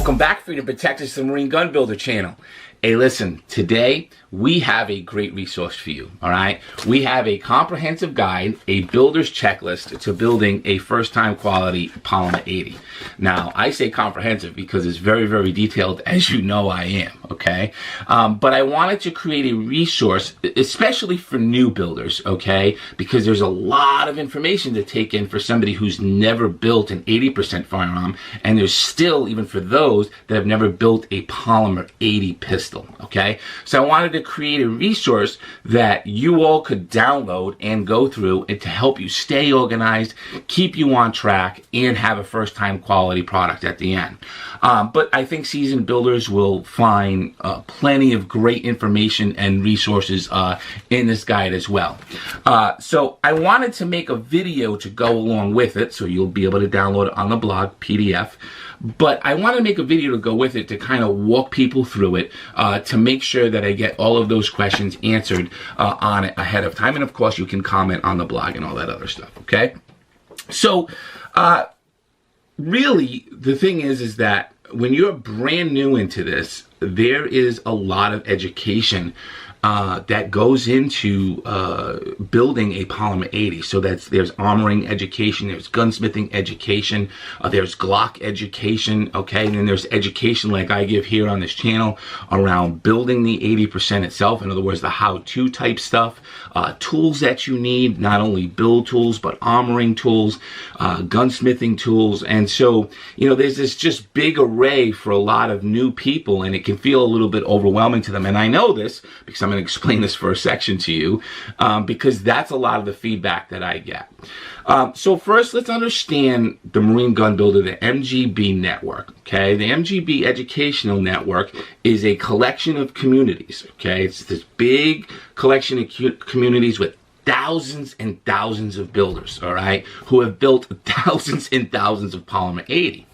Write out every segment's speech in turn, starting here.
Welcome back, Freedom Protectors, to the Marine Gun Builder channel. Hey, listen, today we have a great resource for you, all right? We have a comprehensive guide, a builder's checklist to building a first-time quality Polymer 80. Now, I say comprehensive because it's very, very detailed, as you know I am, okay? But I wanted to create a resource, especially for new builders, okay? Because there's a lot of information to take in for somebody who's never built an 80% firearm, and there's still, even for those that have never built a Polymer 80 pistol. Okay, so I wanted to create a resource that you all could download and go through and to help you stay organized, keep you on track, and have a first-time quality product at the end. But I think seasoned builders will find plenty of great information and resources in this guide as well. So I wanted to make a video to go along with it, so you'll be able to download it on the blog, PDF. But I want to make a video to go with it to kind of walk people through it to make sure that I get all of those questions answered on it ahead of time. And of course, you can comment on the blog and all that other stuff, okay? So, really, the thing is that when you're brand new into this, there is a lot of education that goes into building a Polymer 80. So there's armoring education, there's gunsmithing education, there's Glock education, okay? And then there's education like I give here on this channel around building the 80% itself. In other words, the how-to type stuff, tools that you need, not only build tools, but armoring tools, gunsmithing tools. And so, you know, there's this just big array for a lot of new people, and it can feel a little bit overwhelming to them. And I know this because I'm going to explain this first section to you because that's a lot of the feedback that I get. So first, let's understand the Marine Gun Builder, the MGB network, okay? The MGB Educational Network is a collection of communities, okay? It's this big collection of communities with thousands and thousands of builders, all right, who have built thousands and thousands of Polymer 80.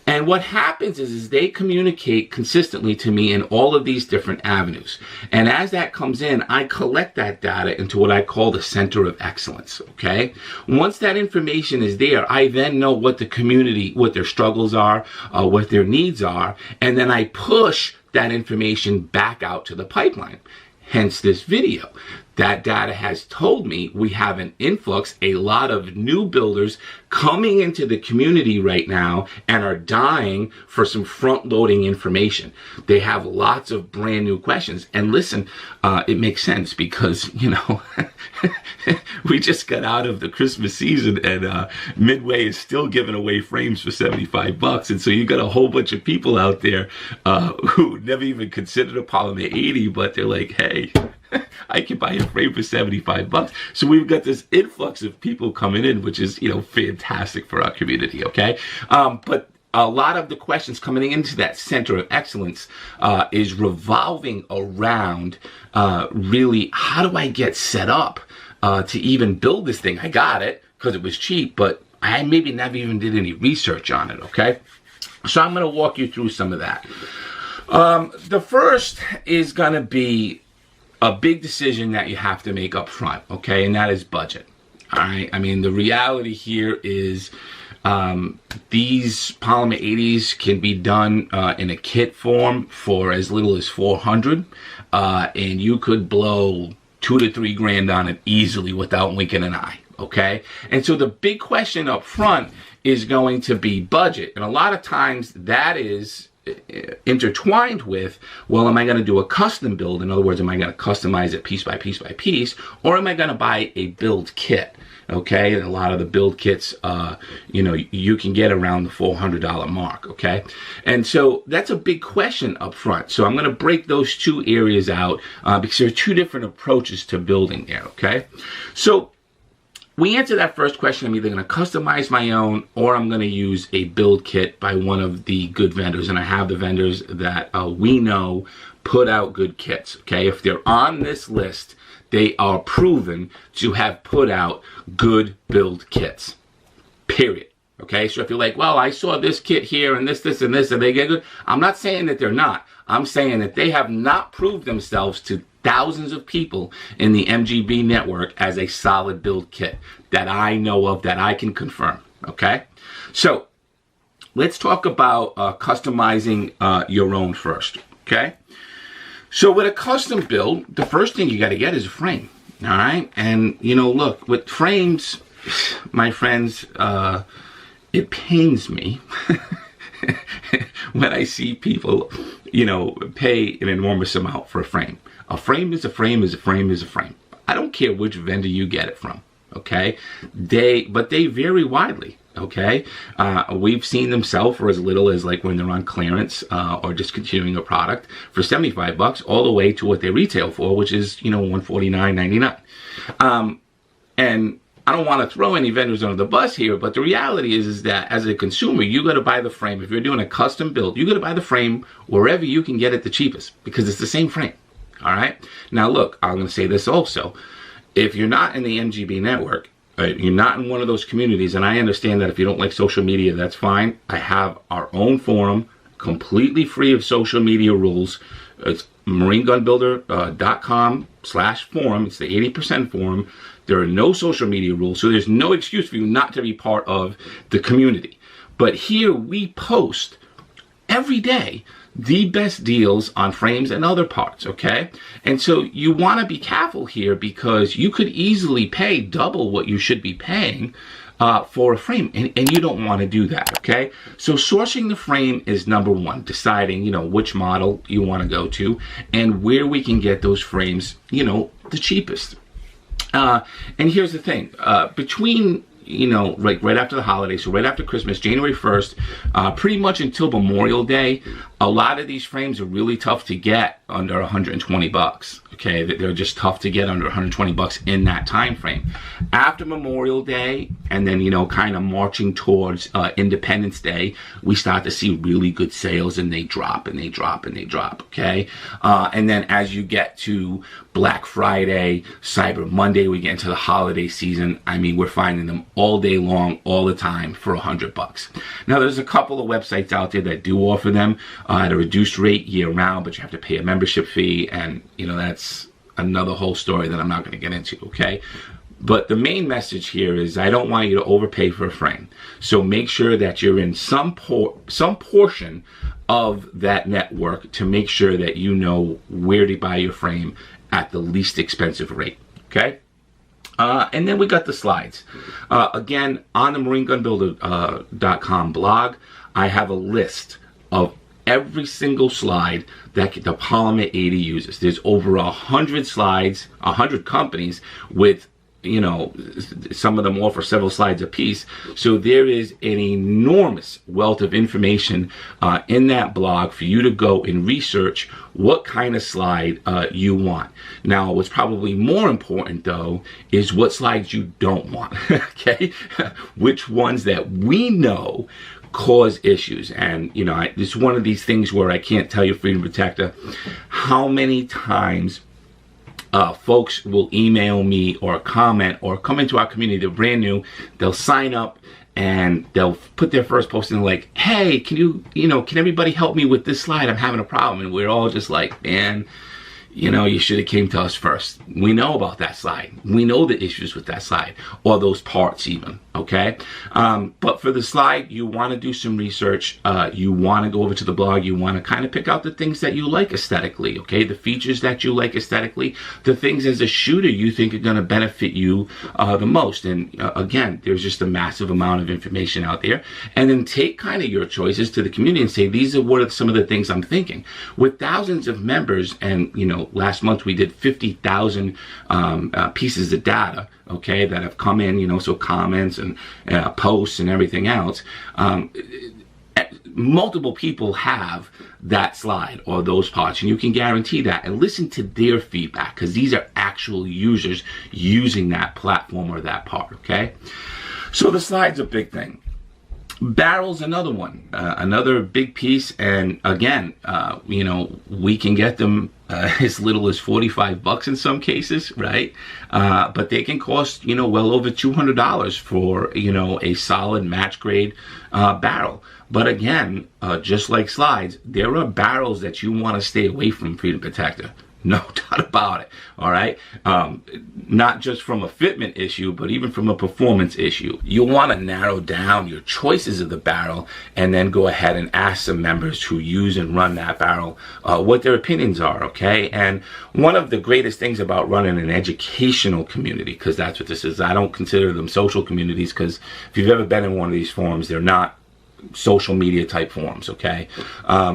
And what happens is they communicate consistently to me in all of these different avenues. And as that comes in, I collect that data into what I call the center of excellence, okay? Once that information is there, I then know what the community, what their struggles are, what their needs are, and then I push that information back out to the pipeline. Hence this video. That data has told me we have an influx, a lot of new builders coming into the community right now and are dying for some front-loading information. They have lots of brand new questions. And listen, it makes sense because, you know, we just got out of the Christmas season and Midway is still giving away frames for $75. And so you got a whole bunch of people out there who never even considered a Polymer 80, but they're like, hey, I can buy a frame for $75. So we've got this influx of people coming in, which is, you know, fantastic for our community, okay? But a lot of the questions coming into that center of excellence is revolving around really, how do I get set up to even build this thing? I got it because it was cheap, but I maybe never even did any research on it, okay? So I'm going to walk you through some of that. The first is going to be a big decision that you have to make up front, okay? And that is budget, all right? I mean, the reality here is these Polymer 80s can be done in a kit form for as little as $400, and you could blow $2 to $3 grand on it easily without winking an eye, okay? And so the big question up front is going to be budget, and a lot of times that is intertwined with, well, am I going to do a custom build? In other words, am I going to customize it piece by piece by piece, or am I going to buy a build kit? Okay, and a lot of the build kits, you know, you can get around the $400 mark, okay? And so that's a big question up front. So I'm going to break those two areas out because there are two different approaches to building there, okay? So we answer that first question. I'm either going to customize my own or I'm going to use a build kit by one of the good vendors. And I have the vendors that we know put out good kits, okay? If they're on this list, they are proven to have put out good build kits, period. Okay, so if you're like, well, I saw this kit here and this, and this, and they get good. I'm not saying that they're not. I'm saying that they have not proved themselves to thousands of people in the MGB network as a solid build kit that I know of, that I can confirm, okay? So let's talk about customizing your own first, okay? So with a custom build, the first thing you got to get is a frame, all right? And, you know, look, with frames, my friends, it pains me when I see people, you know, pay an enormous amount for a frame. A frame is a frame is a frame is a frame. I don't care which vendor you get it from, okay? But they vary widely, okay? We've seen them sell for as little as like when they're on clearance or discontinuing a product for $75 all the way to what they retail for, which is, you know, $149.99. And I don't want to throw any vendors under the bus here, but the reality is that as a consumer, you got to buy the frame. If you're doing a custom build, you got to buy the frame wherever you can get it the cheapest, because it's the same frame. All right. Now, look, I'm going to say this also. If you're not in the MGB network, you're not in one of those communities, and I understand that if you don't like social media, that's fine. I have our own forum, completely free of social media rules. It's marinegunbuilder.com/forum. It's the 80% forum. There are no social media rules, so there's no excuse for you not to be part of the community. But here we post every day the best deals on frames and other parts, okay? And so you want to be careful here, because you could easily pay double what you should be paying for a frame, and you don't want to do that, okay? So sourcing the frame is number one, deciding, you know, which model you want to go to and where we can get those frames, you know, the cheapest. And here's the thing, between, you know, right after the holidays, so right after Christmas, January 1st, pretty much until Memorial Day, a lot of these frames are really tough to get under 120 bucks. Okay, they're just tough to get under 120 bucks in that time frame. After Memorial Day, and then, you know, kind of marching towards Independence Day, we start to see really good sales, and they drop and they drop and they drop. Okay, and then as you get to Black Friday, Cyber Monday, we get into the holiday season. I mean, we're finding them all day long, all the time for $100. Now, there's a couple of websites out there that do offer them at a reduced rate year round, but you have to pay a membership fee, and, you know, that's another whole story that I'm not going to get into, okay? But the main message here is I don't want you to overpay for a frame. So make sure that you're in some portion of that network to make sure that you know where to buy your frame at the least expensive rate, okay? And then we got the slides. Again, on the marinegunbuilder.com blog, I have a list of every single slide that the Polymer 80 uses. There's over 100 slides, 100 companies with, you know, some of them offer several slides a piece. So there is an enormous wealth of information in that blog for you to go and research what kind of slide you want. Now, what's probably more important, though, is what slides you don't want, okay? Which ones that we know cause issues. And, you know, it's one of these things where I can't tell you, Freedom Protector, how many times folks will email me or comment or come into our community. They're brand new. They'll sign up and they'll put their first post in like, hey, can everybody help me with this slide? I'm having a problem. And we're all just like, man, you know, you should have came to us first. We know about that slide. We know the issues with that slide, or those parts even, okay? But for the slide, you want to do some research. You want to go over to the blog. You want to kind of pick out the things that you like aesthetically, okay? The features that you like aesthetically, the things as a shooter you think are going to benefit you the most. And again, there's just a massive amount of information out there. And then take kind of your choices to the community and say, these are what are some of the things I'm thinking. With thousands of members, and, you know, last month we did 50,000 pieces of data, okay, that have come in, you know, so comments and posts and everything else. Multiple people have that slide or those parts, and you can guarantee that, and listen to their feedback, because these are actual users using that platform or that part, okay? So the slide's a big thing. Barrel's another one, another big piece, and again, you know, we can get them as little as $45 in some cases, right? But they can cost, you know, well over $200 for, you know, a solid match grade barrel. But again, just like slides, there are barrels that you want to stay away from, Freedom Protector. No doubt about it. All right. Not just from a fitment issue, but even from a performance issue. You'll want to narrow down your choices of the barrel and then go ahead and ask some members who use and run that barrel what their opinions are. Okay. And one of the greatest things about running an educational community, because that's what this is, I don't consider them social communities, because if you've ever been in one of these forums, they're not social media type forums, okay?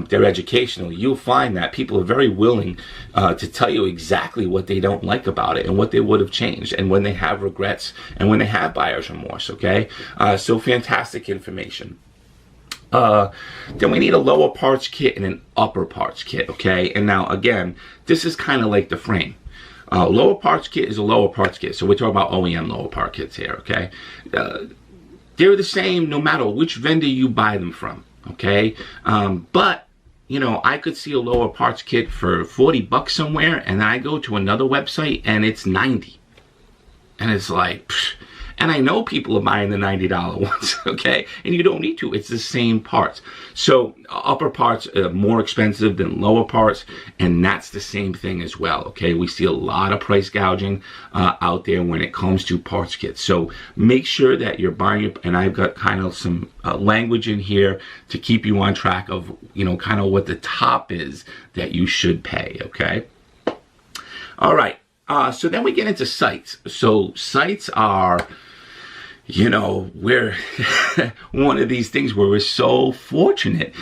They're educational. You'll find that people are very willing to tell you exactly what they don't like about it and what they would have changed, and when they have regrets and when they have buyer's remorse, okay? So fantastic information. Then we need a lower parts kit and an upper parts kit, okay? And now again, this is kind of like the frame. Lower parts kit is a lower parts kit. So we're talking about OEM lower part kits here, okay? They're the same no matter which vendor you buy them from, okay? But, you know, I could see a lower parts kit for 40 bucks somewhere, and then I go to another website and it's 90. And it's like, psh. And I know people are buying the $90 ones, okay? And you don't need to. It's the same parts. So upper parts are more expensive than lower parts, and that's the same thing as well, okay? We see a lot of price gouging out there when it comes to parts kits. So make sure that you're buying, and I've got kind of some language in here to keep you on track of, you know, kind of what the top is that you should pay, okay? All right. So then we get into sights. So sights are, you know, we're one of these things where we're so fortunate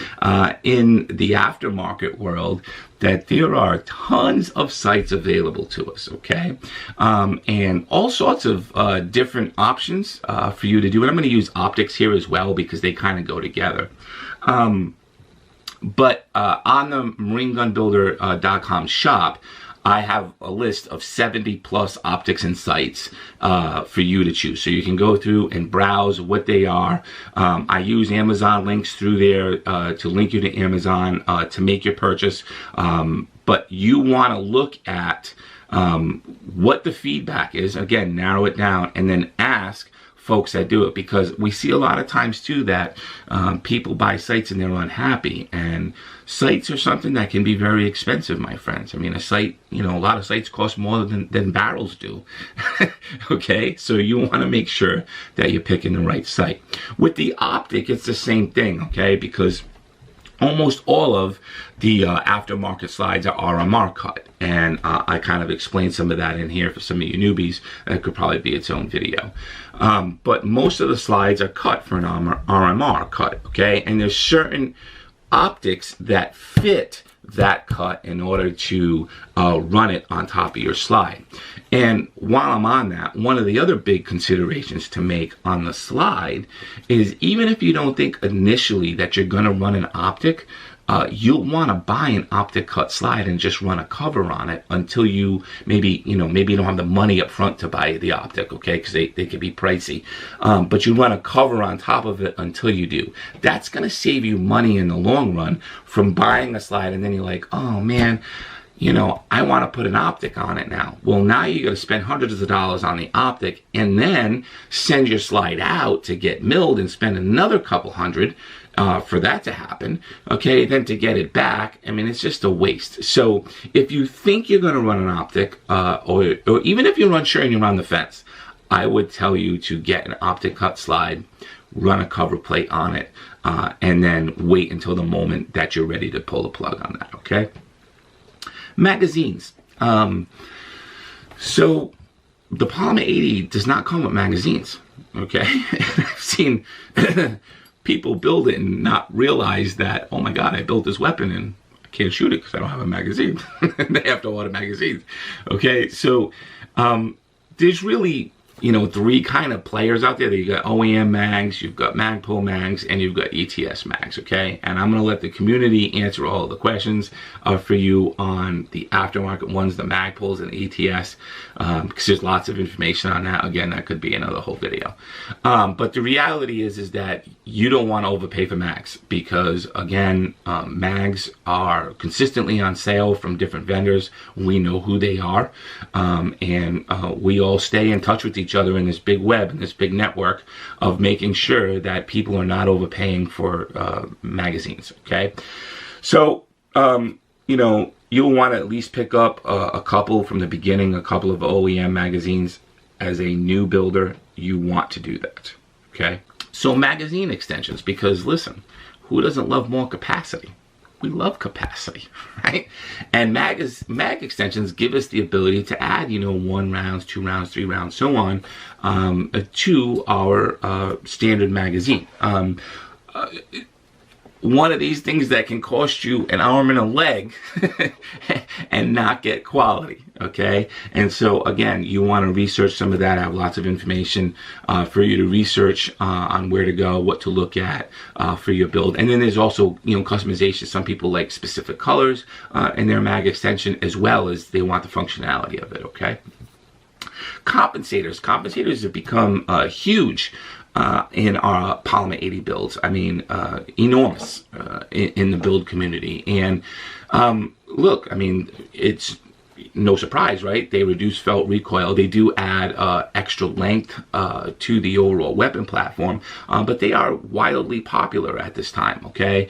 in the aftermarket world that there are tons of sights available to us, okay? And all sorts of different options for you to do. And I'm going to use optics here as well because they kind of go together. But on the marinegunbuilder.com shop, I have a list of 70 plus optics and sights for you to choose. So you can go through and browse what they are. I use Amazon links through there to link you to Amazon to make your purchase. But you want to look at what the feedback is. Again, narrow it down and then ask folks that do it, because we see a lot of times too that people buy sights and they're unhappy, and sights are something that can be very expensive, my friends. I mean, a sight, you know, a lot of sights cost more than barrels do. Okay, so you want to make sure that you're picking the right sight. With the optic, it's the same thing, okay, because almost all of the aftermarket slides are RMR cut, and I kind of explained some of that in here for some of you newbies. That could probably be its own video. But most of the slides are cut for an RMR cut, okay? And there's certain optics that fit that cut in order to run it on top of your slide. And while I'm on that, one of the other big considerations to make on the slide is, even if you don't think initially that you're going to run an optic, you'll want to buy an optic cut slide and just run a cover on it until you maybe you don't have the money up front to buy the optic, okay, because they can be pricey. But you run a cover on top of it until you do. That's going to save you money in the long run from buying a slide and then you're like, oh man, you know, I want to put an optic on it now. Well, now you're going to spend hundreds of dollars on the optic and then send your slide out to get milled and spend another couple hundred for that to happen, okay, then to get it back. I mean, it's just a waste. So if you think you're going to run an optic, or even if you run sure and you're on the fence, I would tell you to get an optic cut slide, run a cover plate on it, and then wait until the moment that you're ready to pull the plug on that, okay? Magazines. So the Polymer 80 does not come with magazines, okay? I've seen people build it and not realize that, oh my God, I built this weapon and I can't shoot it because I don't have a magazine. They have to order magazines, okay? So there's really, you know, three kind of players out there. You got OEM mags, you've got Magpul mags, and you've got ETS mags, okay? And I'm gonna let the community answer all of the questions for you on the aftermarket ones, the Magpuls and ETS, because there's lots of information on that. Again, that could be another whole video. But the reality is that you don't want to overpay for mags, because again, mags are consistently on sale from different vendors. We know who they are, and we all stay in touch with each other in this big web and this big network of making sure that people are not overpaying for magazines, okay? So you know, you'll want to at least pick up a couple from the beginning, a couple of OEM magazines. As a new builder, you want to do that, okay? So magazine extensions, because listen, who doesn't love more capacity? We love capacity, right? And mag extensions give us the ability to add, you know, 1 rounds, 2 rounds, 3 rounds, so on, to our standard magazine. One of these things that can cost you an arm and a leg and not get quality, okay? And so again, you want to research some of that. I have lots of information for you to research on where to go, what to look at for your build. And then there's also, you know, customization. Some people like specific colors in their mag extension, as well as they want the functionality of it, okay? Compensators have become huge in our Polymer 80 builds. I mean, enormous in the build community. And look, I mean, it's no surprise, right? They reduce felt recoil. They do add extra length to the overall weapon platform, but they are wildly popular at this time, okay?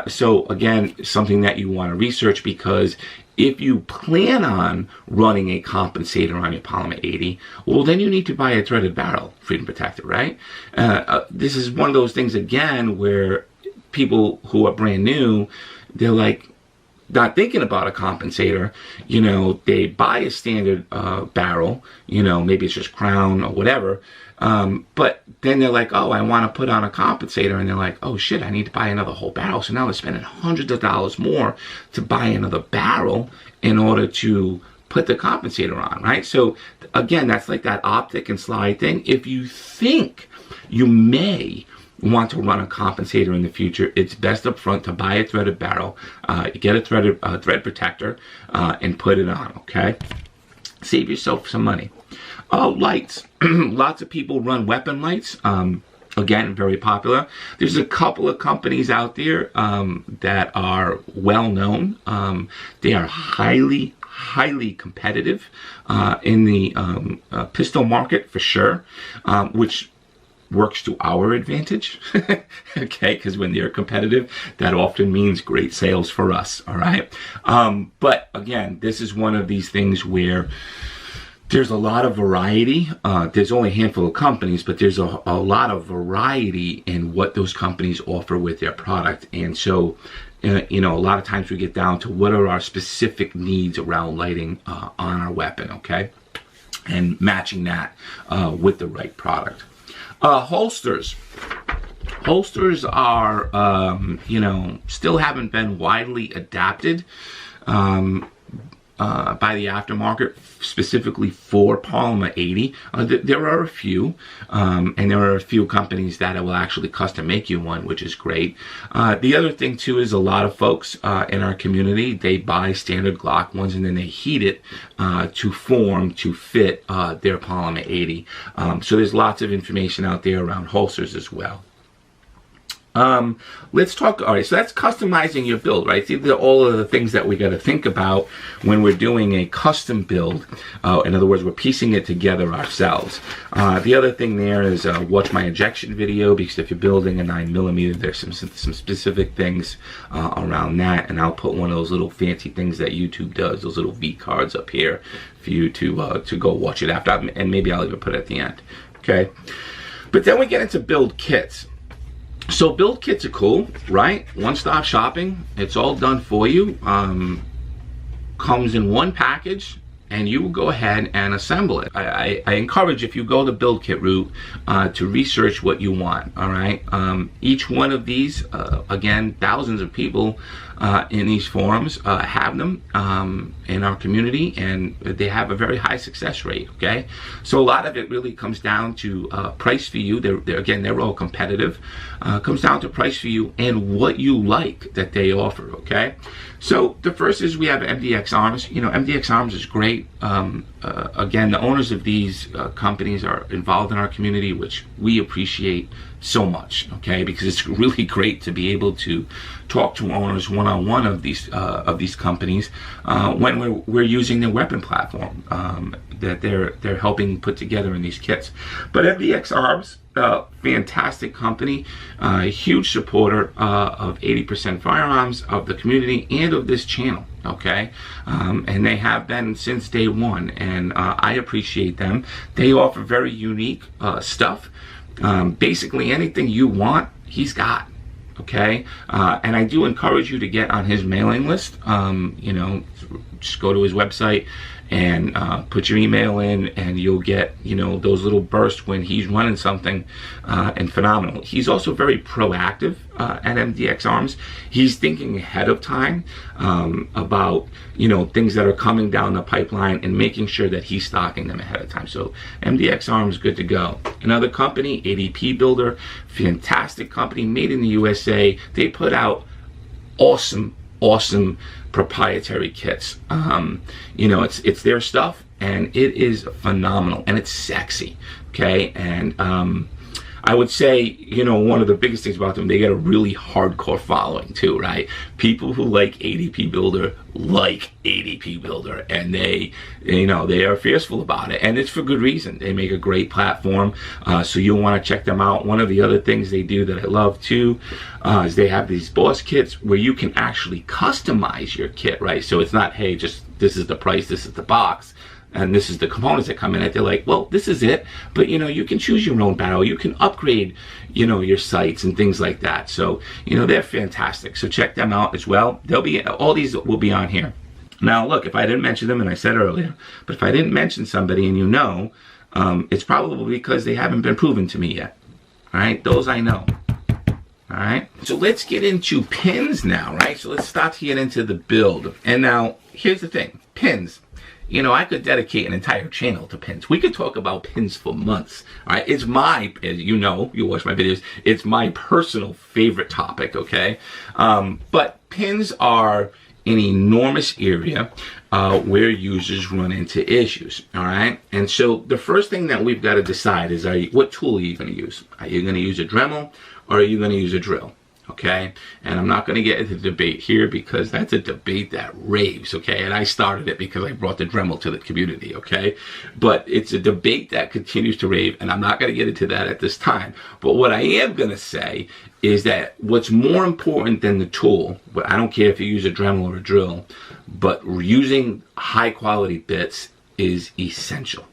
So again, something that you want to research, because if you plan on running a compensator on your Polymer 80, well, then you need to buy a threaded barrel freedom protector, right? This is one of those things, again, where people who are brand new, they're like, not thinking about a compensator, you know, they buy a standard barrel, you know, maybe it's just Crown or whatever, but then they're like, oh, I want to put on a compensator, and they're like, oh shit, I need to buy another whole barrel. So now they're spending hundreds of dollars more to buy another barrel in order to put the compensator on, right? So again, that's like that optic and slide thing. If you think you may want to run a compensator in the future, it's best up front to buy a threaded barrel, get a thread protector, and put it on, okay? Save yourself some money. Lights. Lots of people run weapon lights. Again, very popular. There's a couple of companies out there that are well known. They are highly competitive in the pistol market for sure, which works to our advantage, okay, because when they're competitive, that often means great sales for us, all right? But again, this is one of these things where there's a lot of variety. There's only a handful of companies, but there's a lot of variety in what those companies offer with their product. And so, you know, a lot of times we get down to what are our specific needs around lighting on our weapon, okay? And matching that with the right product. Holsters. Holsters are, you know, still haven't been widely adapted by the aftermarket, specifically for Polymer 80. There are a few, and there are a few companies that will actually custom make you one, which is great. The other thing too is a lot of folks in our community, they buy standard Glock ones and then they heat it to form to fit their Polymer 80. So there's lots of information out there around holsters as well. Let's talk, all right, so that's customizing your build, right? These are all of the things that we got to think about when we're doing a custom build. In other words, we're piecing it together ourselves. The other thing there is watch my injection video, because if you're building a 9mm, there's some specific things around that, and I'll put one of those little fancy things that YouTube does, those little V cards up here for you to go watch it after, and maybe I'll even put it at the end, okay? But then we get into build kits. So build kits are cool, right? One-stop shopping. It's all done for you. Comes in one package, and you will go ahead and assemble it. I encourage, if you go the build kit route, to research what you want, all right? Each one of these, again, thousands of people in these forums have them in our community, and they have a very high success rate, okay? So a lot of it really comes down to price for you. They're all competitive. Comes down to price for you and what you like that they offer, okay? So the first is we have MDX Arms. You know, MDX Arms is great. Again, the owners of these companies are involved in our community, which we appreciate so much, okay? Because it's really great to be able to talk to owners one-on-one of these companies when we're using their weapon platform that they're helping put together in these kits. But MDX Arms, fantastic company, a huge supporter of 80% Firearms, of the community, and of this channel. okay? And they have been since day one, and I appreciate them. They offer very unique stuff. Basically anything you want, he's got, okay? And I do encourage you to get on his mailing list. You know, just go to his website and put your email in, and you'll get, you know, those little bursts when he's running something, and phenomenal. He's also very proactive at MDX Arms. He's thinking ahead of time about, you know, things that are coming down the pipeline and making sure that he's stocking them ahead of time. So MDX Arms, good to go. Another company, ADP Builder, fantastic company, made in the USA. They put out awesome proprietary kits. You know, it's their stuff, and it is phenomenal, and it's sexy, okay? And I would say, you know, one of the biggest things about them, they get a really hardcore following too, right? People who like ADP Builder like ADP Builder, and they, you know, they are fearful about it, and it's for good reason. They make a great platform, so you'll want to check them out. One of the other things they do that I love too is they have these boss kits where you can actually customize your kit, right? So it's not, hey, just this is the price, this is the box, and this is the components that come in it. They're like, well, this is it, but you know, you can choose your own barrel, you can upgrade, you know, your sights and things like that. So, you know, they're fantastic. So check them out as well. They'll be, all these will be on here. Now, look, if I didn't mention them, and I said earlier, but if I didn't mention somebody and you know, it's probably because they haven't been proven to me yet. All right, those I know. All right, so let's get into pins now, right? So let's start to get into the build. And now, here's the thing, pins. You know, I could dedicate an entire channel to pins. We could talk about pins for months, all right? It's my, as you know, you watch my videos, it's my personal favorite topic, okay? But pins are an enormous area where users run into issues, all right? And so the first thing that we've got to decide is, what tool are you going to use? Are you going to use a Dremel, or are you going to use a drill? Okay, and I'm not going to get into the debate here because that's a debate that raves, okay, and I started it because I brought the Dremel to the community, okay, but it's a debate that continues to rave, and I'm not going to get into that at this time. But what I am going to say is that what's more important than the tool, but I don't care if you use a Dremel or a drill, but using high quality bits is essential.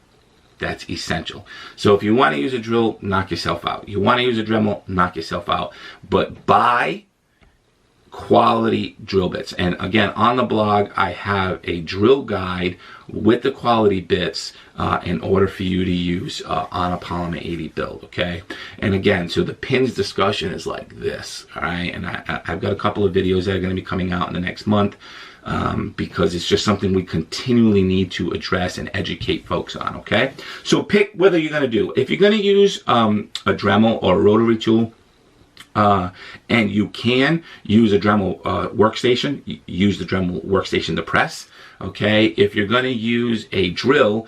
That's essential. So if you want to use a drill, knock yourself out. You want to use a Dremel, knock yourself out. But buy quality drill bits. And again, on the blog, I have a drill guide with the quality bits in order for you to use on a Polymer 80 build, okay? And again, so the pins discussion is like this, all right? And I've got a couple of videos that are going to be coming out in the next month. Because it's just something we continually need to address and educate folks on, okay? So pick whether you're going to do. If you're going to use a Dremel or a rotary tool, and you can use a Dremel workstation, use the Dremel workstation to press, okay? If you're going to use a drill,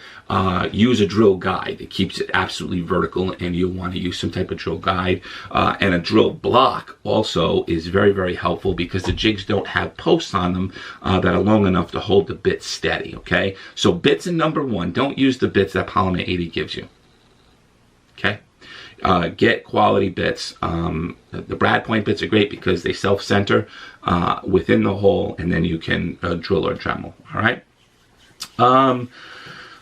use a drill guide. It keeps it absolutely vertical, and you'll want to use some type of drill guide. And a drill block also is very, very helpful because the jigs don't have posts on them that are long enough to hold the bit steady, okay? So bits in number one, don't use the bits that Polymer 80 gives you, okay? Get quality bits. The brad point bits are great because they self-center within the hole, and then you can drill or Dremel, all right?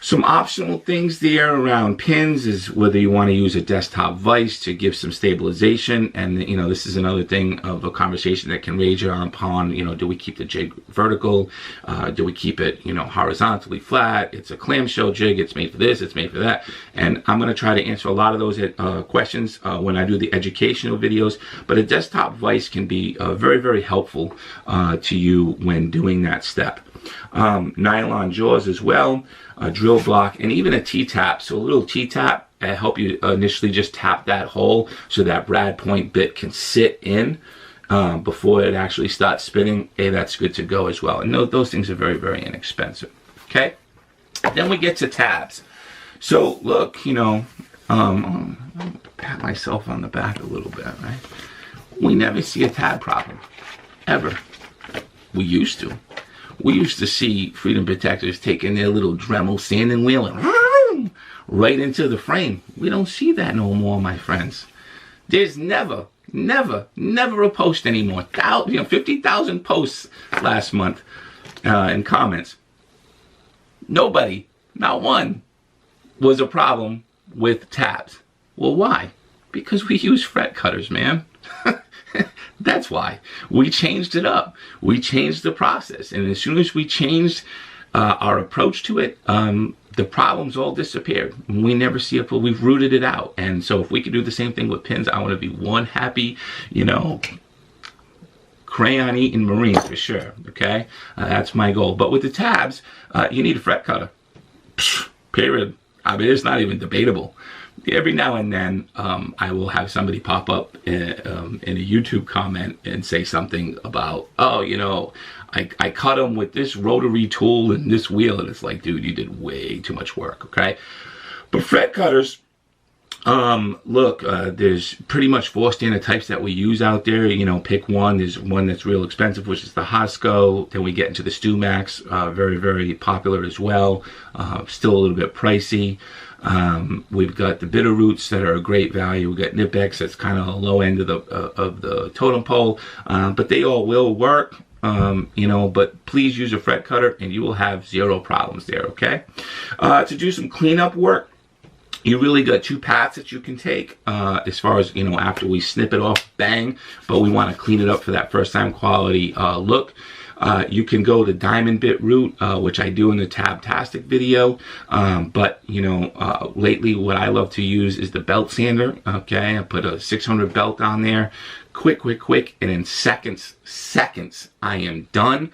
Some optional things there around pins is whether you want to use a desktop vise to give some stabilization. And, you know, this is another thing of a conversation that can rage upon, you know, do we keep the jig vertical? Do we keep it, you know, horizontally flat? It's a clamshell jig. It's made for this. It's made for that. And I'm going to try to answer a lot of those questions when I do the educational videos. But a desktop vise can be very, very helpful to you when doing that step. Nylon jaws as well, a drill block, and even a T-tap. So a little T-tap help you initially just tap that hole so that brad point bit can sit in before it actually starts spinning. Hey, that's good to go as well. And those things are very, very inexpensive. Okay, then we get to tabs. So look, you know, I'll pat myself on the back a little bit, right? We never see a tab problem, ever. We used to. We used to see freedom protectors taking their little Dremel sanding wheel and right into the frame. We don't see that no more, my friends. There's never a post anymore. 50,000 posts last month. in comments. Nobody, not one, was a problem with tabs. Well, why? Because we use fret cutters, man. That's why. We changed it up. We changed the process. And as soon as we changed our approach to it, the problems all disappeared. We never see it, but we've rooted it out. And so if we could do the same thing with pins, I want to be one happy, you know, crayon eating Marine for sure. Okay, that's my goal. But with the tabs, you need a fret cutter. Period. I mean, it's not even debatable. Every now and then, I will have somebody pop up in a YouTube comment and say something about, oh, you know, I cut them with this rotary tool and this wheel, and it's like, dude, you did way too much work, okay? But fret cutters, look, there's pretty much 4 standard types that we use out there. You know, pick one. There's one that's real expensive, which is the Hosco. Then we get into the Stumax, very, very popular as well. Still a little bit pricey. We've got the Bitterroots that are a great value. We've got Nipex that's kind of a low end of the totem pole, but they all will work. You know, but please use a fret cutter and you will have 0 problems there, okay? To do some cleanup work, you really got 2 paths that you can take as far as, you know, after we snip it off, bang, but we want to clean it up for that first time quality look. You can go the diamond bit route, which I do in the Tabtastic video, but you know, lately what I love to use is the belt sander. Okay, I put a 600 belt on there, quick, and in seconds I am done.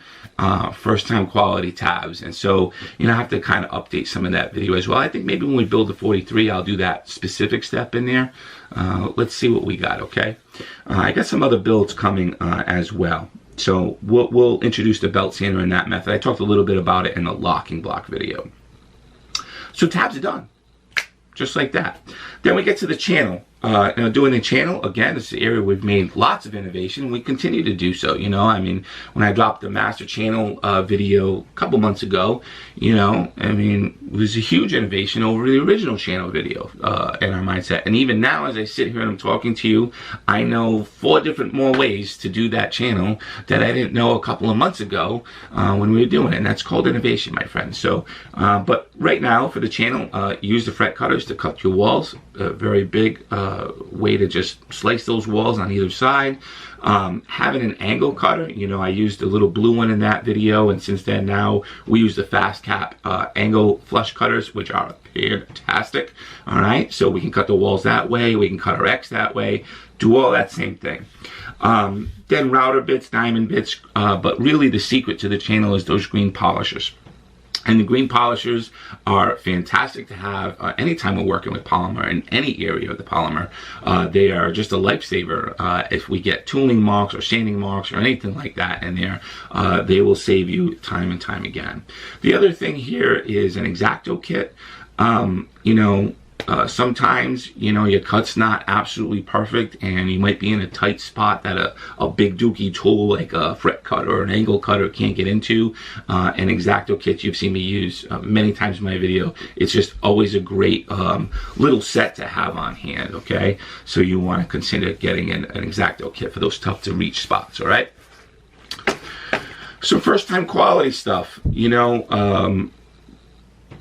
First time quality tabs. And so, you know, I have to kind of update some of that video as well. I think maybe when we build the 43, I'll do that specific step in there. Let's see what we got. Okay, I got some other builds coming as well. So we'll introduce the belt sander in that method. I talked a little bit about it in the locking block video. So tabs are done, just like that. Then we get to the channel. Doing the channel, again, this is the area we've made lots of innovation. We continue to do so, you know. I mean, when I dropped the master channel video a couple months ago, you know, I mean, it was a huge innovation over the original channel video in our mindset. And even now, as I sit here and I'm talking to you, I know 4 different more ways to do that channel that I didn't know a couple of months ago when we were doing it. And that's called innovation, my friends. So, but right now for the channel, use the fret cutters to cut your walls. Very big way to just slice those walls on either side. Having an angle cutter, you know, I used a little blue one in that video, and since then now we use the fast cap angle flush cutters, which are fantastic. All right, so we can cut the walls that way, we can cut our X that way, do all that same thing. Then router bits, diamond bits, but really the secret to the channel is those green polishers. And the green polishers are fantastic to have anytime we're working with polymer in any area of the polymer. They are just a lifesaver. If we get tooling marks or sanding marks or anything like that in there, they will save you time and time again. The other thing here is an X-Acto kit. You know, sometimes, you know, your cut's not absolutely perfect and you might be in a tight spot that a big dookie tool like a fret cutter or an angle cutter can't get into. An X-Acto kit you've seen me use many times in my video. It's just always a great little set to have on hand, okay? So you want to consider getting an X-Acto kit for those tough to reach spots, all right? So first time quality stuff, you know,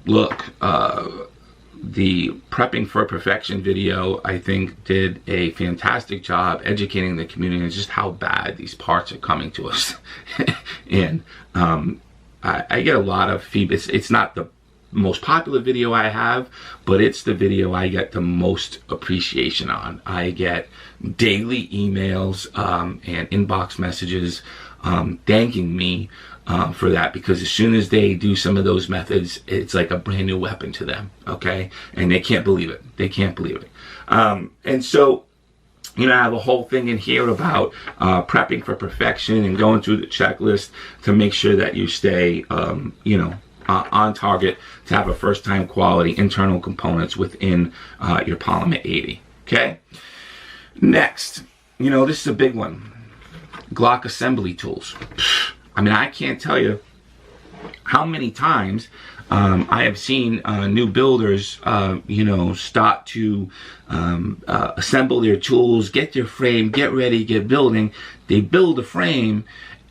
look, the Prepping for Perfection video, I think, did a fantastic job educating the community on just how bad these parts are coming to us. And I get a lot of feedback. It's not the most popular video I have, but it's the video I get the most appreciation on. I get daily emails and inbox messages thanking me for that, because as soon as they do some of those methods, it's like a brand new weapon to them, okay? And they can't believe it. They can't believe it. And so, you know, I have a whole thing in here about prepping for perfection and going through the checklist to make sure that you stay, you know, on target to have a first-time quality internal components within your Polymer 80, okay? Next, you know, this is a big one. Glock assembly tools. I mean, I can't tell you how many times I have seen new builders, you know, start to assemble their tools, get their frame, get ready, get building. They build a frame,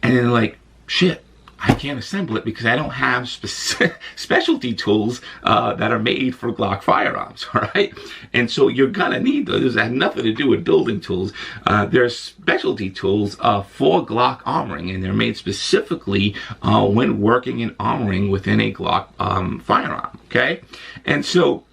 and then like, shit, I can't assemble it because I don't have specialty tools that are made for Glock firearms, all right? And so you're gonna need those. It has nothing to do with building tools. They're specialty tools for Glock armoring, and they're made specifically when working and armoring within a Glock firearm, okay? And so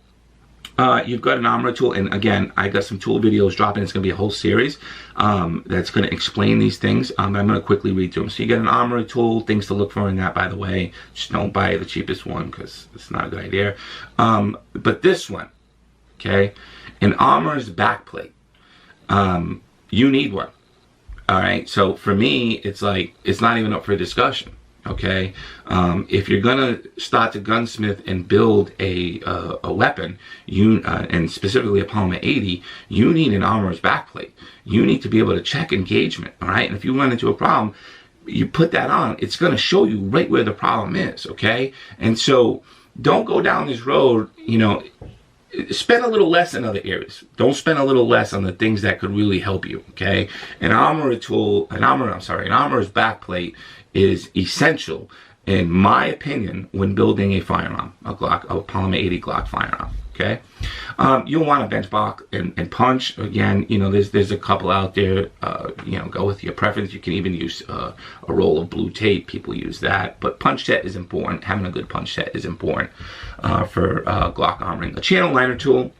you've got an armor tool, and again, I got some tool videos dropping. It's going to be a whole series that's going to explain these things. I'm going to quickly read through them. So you get an armor tool, things to look for in that, by the way. Just don't buy the cheapest one because it's not a good idea. But this one, okay, an armor's backplate. You need one. All right, so for me, it's like, it's not even up for discussion. Okay, if you're gonna start to gunsmith and build a weapon, and specifically a Polymer 80, you need an armorer's backplate. You need to be able to check engagement. All right, and if you run into a problem, you put that on. It's gonna show you right where the problem is. Okay, and so don't go down this road. You know, spend a little less in other areas. Don't spend a little less on the things that could really help you. Okay, an armorer's backplate is essential, in my opinion, when building a firearm, a Polymer 80 Glock firearm. Okay, you'll want a bench block and punch. Again, you know, there's a couple out there. You know, go with your preference. You can even use a roll of blue tape. People use that, but punch set is important. Having a good punch set is important for Glock armoring. A channel liner tool,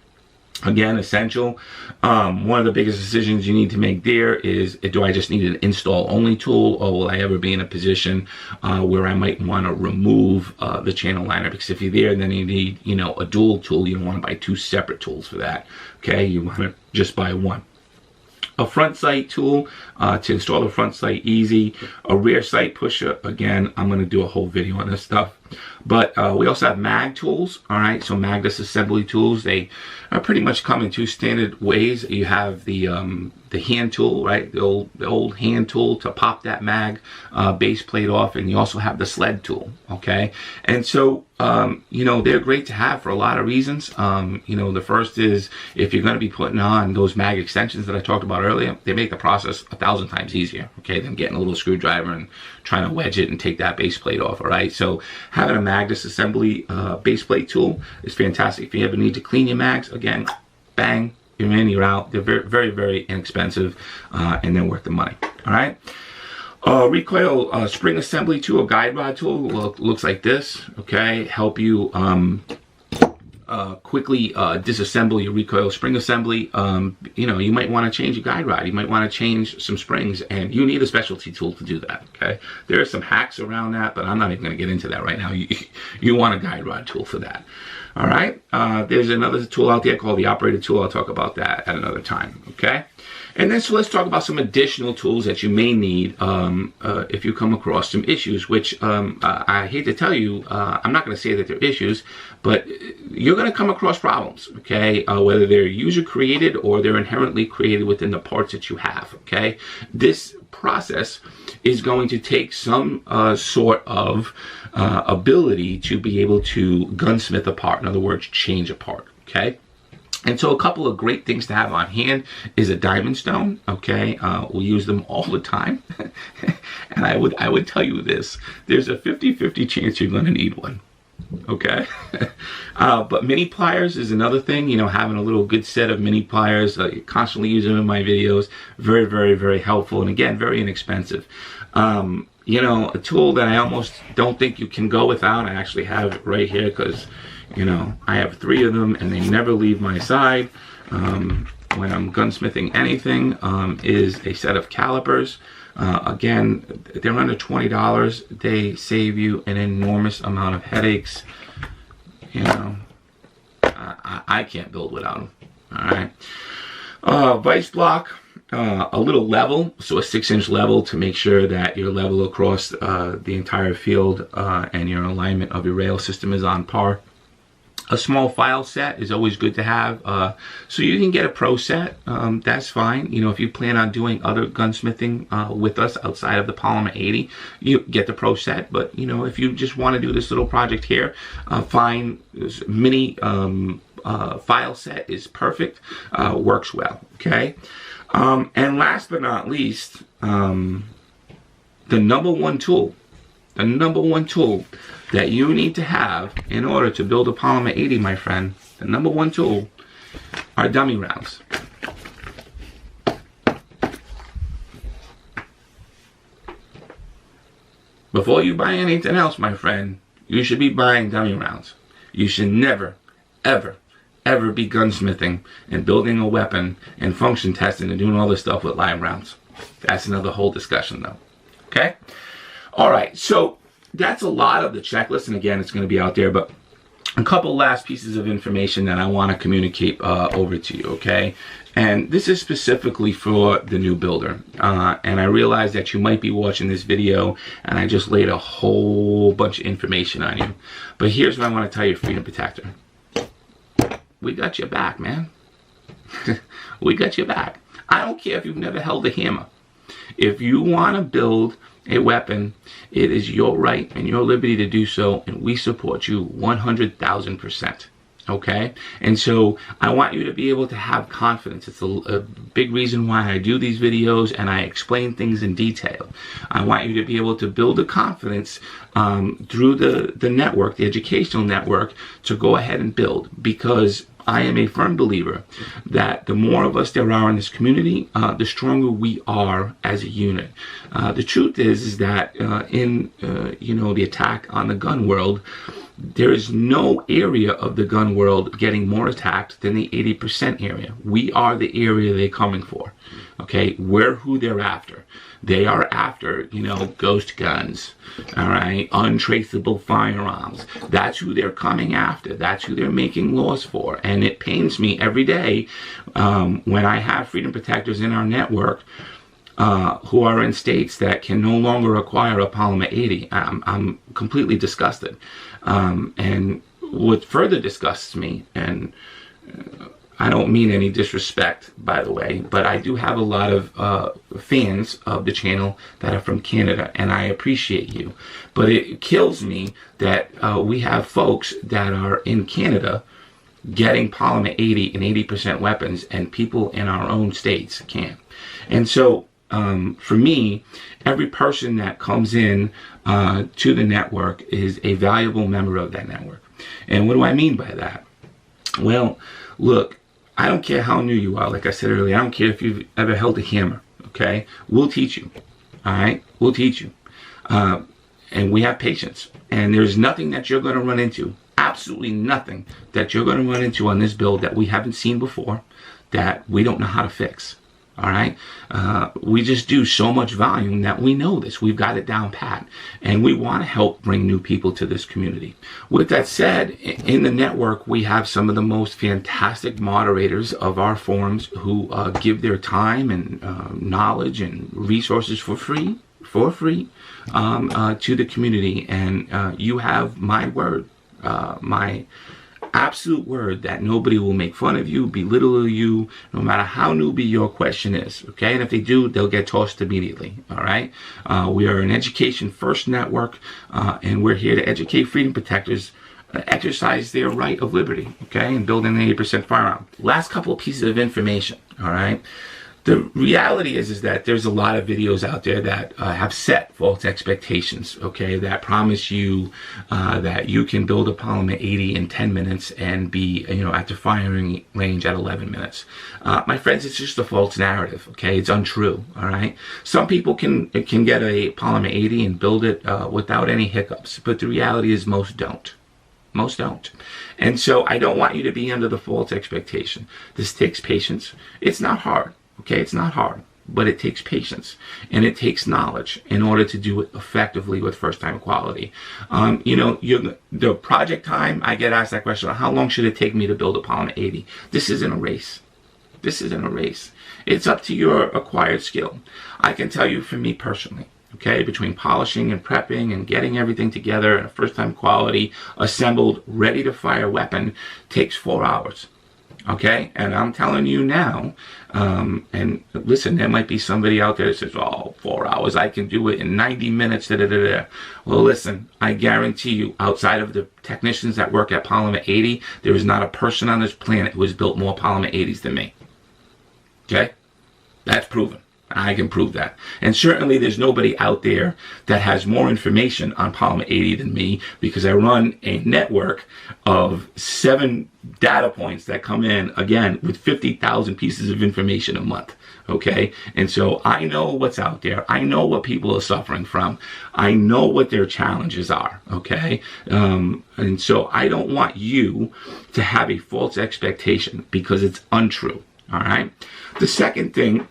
again, essential. One of the biggest decisions you need to make there is, do I just need an install only tool, or will I ever be in a position where I might want to remove the channel liner? Because if you're there, then you need, you know, a dual tool. You don't want to buy two separate tools for that. Okay, you want to just buy one. A front sight tool to install a front sight easy. A rear sight pusher, again, I'm going to do a whole video on this stuff. But we also have mag tools, all right? So mag disassembly tools, they are pretty much come in two standard ways. You have the hand tool, right? The old hand tool to pop that mag base plate off, and you also have the sled tool, okay? And so, you know, they're great to have for a lot of reasons. You know, the first is, if you're going to be putting on those mag extensions that I talked about earlier, they make the process 1,000 times easier, okay, than getting a little screwdriver and trying to wedge it and take that base plate off, all right? So having a mag disassembly base plate tool is fantastic. If you ever need to clean your mags, again, bang, you're in, you're out. They're very, very, very inexpensive, and they're worth the money, all right? Recoil spring assembly tool, a guide rod tool, looks like this, okay? Help you quickly disassemble your recoil spring assembly. You know, you might want to change your guide rod. You might want to change some springs, and you need a specialty tool to do that, okay? There are some hacks around that, but I'm not even going to get into that right now. You want a guide rod tool for that, all right? There's another tool out there called the operator tool. I'll talk about that at another time, okay? And then, so let's talk about some additional tools that you may need if you come across some issues, which I hate to tell you, I'm not going to say that they're issues, but you're going to come across problems, okay? Whether they're user created or they're inherently created within the parts that you have, okay? This process is going to take some sort of ability to be able to gunsmith a part, in other words, change a part, okay? And so a couple of great things to have on hand is a diamond stone, okay? We'll use them all the time. And I would tell you this, there's a 50-50 chance you're gonna need one, okay? But mini pliers is another thing, you know, having a little good set of mini pliers. Constantly use them in my videos. Very, very, very helpful, and again, very inexpensive. You know, a tool that I almost don't think you can go without, I actually have it right here because, you know, I have 3 of them and they never leave my side when I'm gunsmithing anything, is a set of calipers. Again, they're under $20. They save you an enormous amount of headaches. You know, I can't build without them, all right? Vice block. A little level, so a 6-inch level to make sure that your level across the entire field and your alignment of your rail system is on par. A small file set is always good to have. So you can get a pro set, that's fine. You know, if you plan on doing other gunsmithing with us outside of the Polymer 80, you get the pro set. But, you know, if you just want to do this little project here, fine. This mini file set is perfect, works well, okay? And last but not least, the #1 tool the number one tool that you need to have in order to build a Polymer 80, my friend, the number one tool are dummy rounds. Before you buy anything else, my friend, you should be buying dummy rounds. You should never, ever, ever be gunsmithing and building a weapon and function testing and doing all this stuff with live rounds. That's another whole discussion though. Okay? Alright, so that's a lot of the checklist, and again, it's going to be out there, but a couple last pieces of information that I want to communicate over to you, okay? And this is specifically for the new builder. And I realize that you might be watching this video and I just laid a whole bunch of information on you. But here's what I want to tell you, Freedom Protector. We got your back, man. We got your back. I don't care if you've never held a hammer. If you want to build a weapon, it is your right and your liberty to do so, and we support you 100,000%. Okay? And so I want you to be able to have confidence. It's a big reason why I do these videos and I explain things in detail. I want you to be able to build a confidence through the network, the educational network, to go ahead and build, because I am a firm believer that the more of us there are in this community, the stronger we are as a unit. The truth is that in the attack on the gun world, there is no area of the gun world getting more attacked than the 80% area. We are the area they're coming for. Okay, we're who they're after. They are after, ghost guns, all right, untraceable firearms. That's who they're coming after. That's who they're making laws for. And it pains me every day when I have freedom protectors in our network who are in states that can no longer acquire a Polymer 80. I'm completely disgusted. And what further disgusts me, and I don't mean any disrespect, by the way, but I do have a lot of fans of the channel that are from Canada, and I appreciate you. But it kills me that we have folks that are in Canada getting Polymer 80 and 80% weapons, and people in our own states can't. And so, for me, every person that comes in to the network is a valuable member of that network. And what do I mean by that? Well, look, I don't care how new you are. Like I said earlier, I don't care if you've ever held a hammer, okay? We'll teach you, all right? We'll teach you. And we have patience. And there's nothing that you're going to run into, absolutely nothing that you're going to run into on this build that we haven't seen before, that we don't know how to fix. All right, we just do so much volume that we know this. We've got it down pat, and we want to help bring new people to this community. With that said, in the network, we have some of the most fantastic moderators of our forums who give their time and knowledge and resources for free to the community. And you have my word, my absolute word, that nobody will make fun of you, belittle you, no matter how newbie your question is, okay? And if they do, they'll get tossed immediately, all right? We are an education first network, and we're here to educate freedom protectors exercise their right of liberty, okay, and build an 80% firearm. Last couple of pieces of information, all right? The reality is that there's a lot of videos out there that have set false expectations, okay, that promise you that you can build a Polymer 80 in 10 minutes and be, at the firing range at 11 minutes. My friends, it's just a false narrative, okay? It's untrue, all right? Some people can get a Polymer 80 and build it without any hiccups, but the reality is most don't. Most don't. And so I don't want you to be under the false expectation. This takes patience. It's not hard. Okay, it's not hard, but it takes patience and it takes knowledge in order to do it effectively with first-time quality. The project time, I get asked that question, how long should it take me to build a Polymer 80? This isn't a race. This isn't a race. It's up to your acquired skill. I can tell you for me personally, okay, between polishing and prepping and getting everything together in a first-time quality, assembled, ready-to-fire weapon takes 4 hours. Okay, and I'm telling you now, and listen, there might be somebody out there that says, oh, 4 hours, I can do it in 90 minutes, Well, listen, I guarantee you, outside of the technicians that work at Polymer 80, there is not a person on this planet who has built more Polymer 80s than me. Okay? That's proven. I can prove that. And certainly there's nobody out there that has more information on Polymer 80 than me, because I run a network of 7 data points that come in, again, with 50,000 pieces of information a month. Okay, and so I know what's out there. I know what people are suffering from. I know what their challenges are. Okay, and so I don't want you to have a false expectation, because it's untrue. All right. The second thing,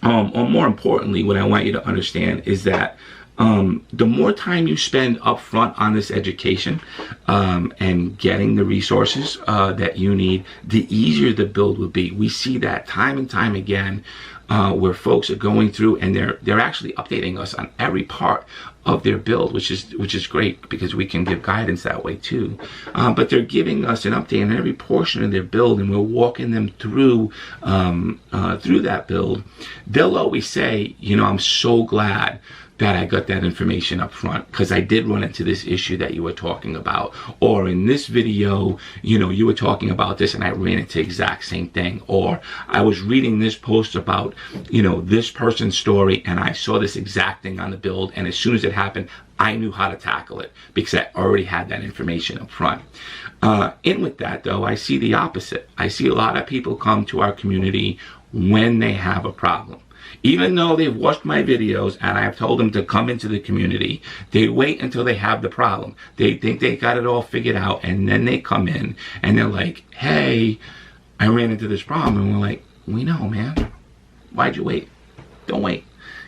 or more importantly, what I want you to understand is that the more time you spend up front on this education and getting the resources that you need, the easier the build will be. We see that time and time again, where folks are going through and they're actually updating us on every part of their build, which is great, because we can give guidance that way too. But they're giving us an update on every portion of their build, and we're walking them through that build. They'll always say, you know, I'm so glad that I got that information up front, because I did run into this issue that you were talking about, or in this video, you know, you were talking about this and I ran into the exact same thing, or I was reading this post about, you know, this person's story and I saw this exact thing on the build, and as soon as it happened, I knew how to tackle it because I already had that information up front. In with that though, I see the opposite. I see a lot of people come to our community when they have a problem. Even though they've watched my videos and I've told them to come into the community, they wait until they have the problem. They think they got it all figured out, and then they come in and they're like, hey, I ran into this problem. And we're like, we know, man. Why'd you wait? Don't wait.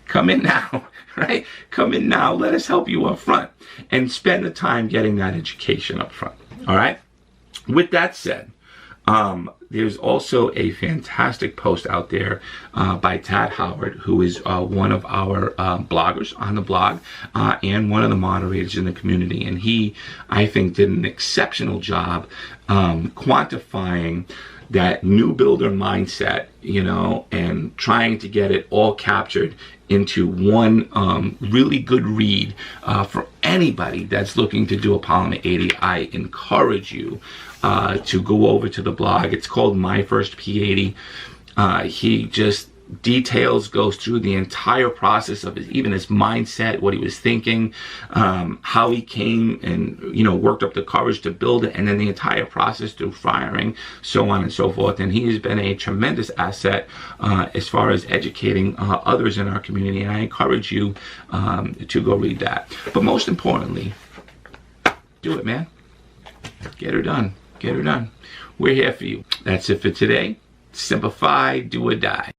Come in now, right? Come in now. Let us help you up front, and spend the time getting that education up front. All right? With that said, there's also a fantastic post out there by Tad Howard, who is one of our bloggers on the blog and one of the moderators in the community. And he, I think, did an exceptional job quantifying that new builder mindset, you know, and trying to get it all captured into one really good read for anybody that's looking to do a Polymer 80. I encourage you to go over to the blog. It's called My First P80. He just goes through the entire process of even his mindset, what he was thinking, how he came and, you know, worked up the courage to build it, and then the entire process through firing, so on and so forth. And he has been a tremendous asset as far as educating others in our community, and I encourage you to go read that. But most importantly, do it, man. Get her done. Get her done. We're here for you. That's it for today. Simplify, do or die.